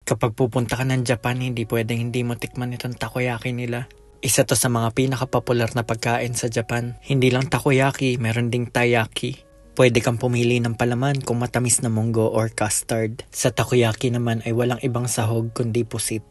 Kapag pupunta ka ng Japan, hindi pwedeng hindi mo tikman itong takoyaki nila. Isa to sa mga pinakapopular na pagkain sa Japan. Hindi lang takoyaki, meron ding taiyaki. Pwede kang pumili ng palaman kung matamis na munggo or custard. Sa takoyaki naman ay walang ibang sahog kundi pusit.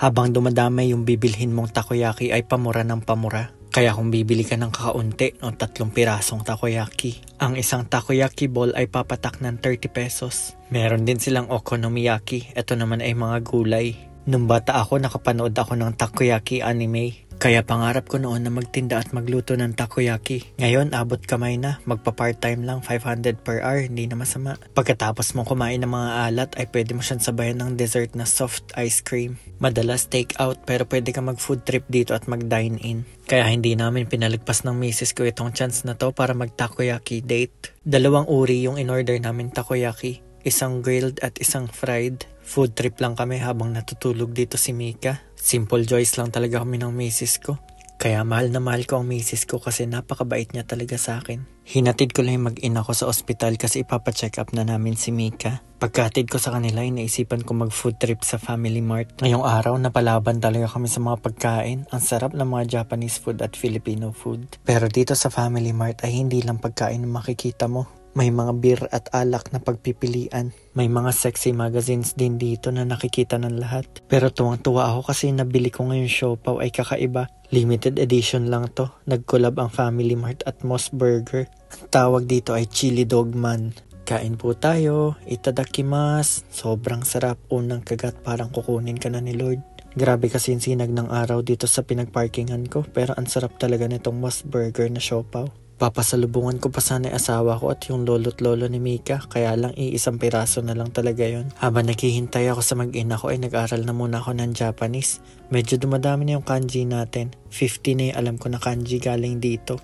Habang dumadami yung bibilhin mong takoyaki ay pamura ng pamura. Kaya kung bibili ka ng kakaunti o 3 pirasong takoyaki, ang isang takoyaki ball ay papatak ng 30 pesos. Meron din silang okonomiyaki, ito naman ay mga gulay. Nung bata ako, nakapanood ako ng takoyaki anime. Kaya pangarap ko noon na magtinda at magluto ng takoyaki. Ngayon, abot kamay na. Magpa-part-time lang, 500 per hour, hindi na masama. Pagkatapos mong kumain ng mga alat, ay pwede mo siyang sabayan ng dessert na soft ice cream. Madalas take out, pero pwede ka mag-food trip dito at mag-dine in. Kaya hindi namin pinalagpas ng misis ko itong chance na to para mag-takoyaki date. 2 uri yung in-order namin takoyaki. Isang grilled at isang fried. Food trip lang kami habang natutulog dito si Mika. Simple choice lang talaga kami ng misis ko. Kaya mahal na mahal ko ang misis ko kasi napakabait niya talaga sa akin. Hinatid ko lang yung mag-ina ko sa ospital kasi ipapacheck up na namin si Mika. Pagkatid ko sa kanila, naisipan ko mag-food trip sa Family Mart. Ngayong araw, napalaban talaga kami sa mga pagkain. Ang sarap ng mga Japanese food at Filipino food. Pero dito sa Family Mart ay hindi lang pagkain ang makikita mo. May mga beer at alak na pagpipilian. May mga sexy magazines din dito na nakikita ng lahat. Pero tuwang-tuwa ako kasi nabili ko ngayon siopaw ay kakaiba. Limited edition lang to. Nag-collab ang Family Mart at Moss Burger. Ang tawag dito ay Chili Dog Man. Kain po tayo. Itadakimasu. Sobrang sarap. Unang kagat parang kukunin ka na ni Lord. Grabe kasi yung sinag ng araw dito sa pinagparkingan ko. Pero ang sarap talaga nitong Moss Burger na siopaw. Papasalubungan ko pa sana yung asawa ko at yung lolo't lolo ni Mika, kaya lang iisang piraso na lang talaga yon. Habang naghihintay ako sa mag-ina ko ay nag-aral na muna ako ng Japanese. Medyo dumadami na yung kanji natin. 50 na yung alam ko na kanji galing dito.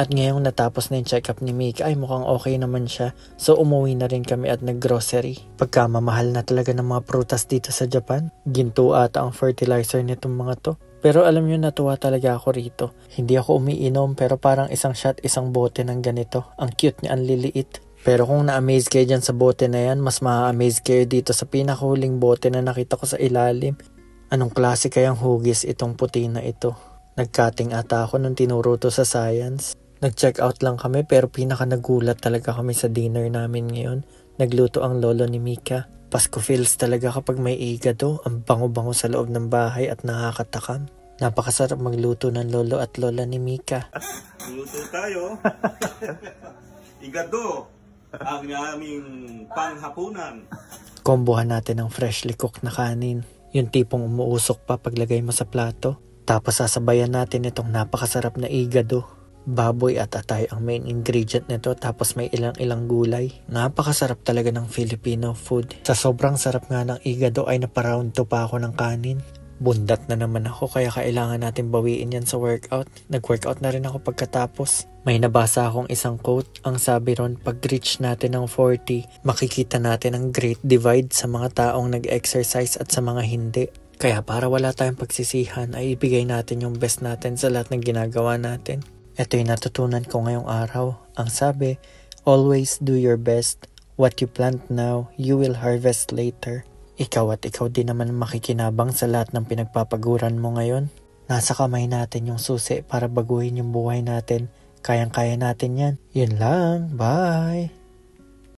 At ngayong natapos na yung check-up ni Mika ay mukhang okay naman siya. So umuwi na rin kami at nag-grocery. Pagkamamahal na talaga ng mga prutas dito sa Japan. Ginto ata ang fertilizer nitong mga to. Pero alam nyo, natuwa talaga ako rito. Hindi ako umiinom pero parang isang shot, isang bote ng ganito. Ang cute niya, ang liliit. Pero kung na-amaze kayo dyan sa bote na yan, mas ma-amaze kayo dito sa pinakahuling bote na nakita ko sa ilalim. Anong klase kayang hugis itong puti na ito? Nag-cutting ata ako nung tinuro to sa science. Nag-check out lang kami pero pinaka nagulat talaga kami sa dinner namin ngayon. Nagluto ang lolo ni Mika. Pasko feels talaga kapag may igado. Ang bango-bango sa loob ng bahay at nakakatakam. Napakasarap magluto ng lolo at lola ni Mika. Luto tayo. Igado. Ang aming panghapunan. Kombohan natin ng freshly cooked na kanin. Yung tipong umuusok pa paglagay mo sa plato. Tapos sasabayan natin itong napakasarap na igado. Baboy at atay ang main ingredient nito, tapos may ilang-ilang gulay. Napakasarap talaga ng Filipino food. Sa sobrang sarap nga ng igado ay naparound to pa ako ng kanin. Bundat na naman ako kaya kailangan natin bawiin yan sa workout. Nag-workout na rin ako pagkatapos. May nabasa akong isang quote. Ang sabi ron, pag reach natin ng 40, makikita natin ang great divide sa mga taong nag-exercise at sa mga hindi. Kaya para wala tayong pagsisihan ay ibigay natin yung best natin sa lahat ng ginagawa natin. Ito yung natutunan ko ngayong araw. Ang sabi, always do your best. What you plant now, you will harvest later. Ikaw at ikaw din naman makikinabang sa lahat ng pinagpapaguran mo ngayon. Nasa kamay natin yung susi para baguhin yung buhay natin. Kayang-kaya natin yan. Yun lang. Bye!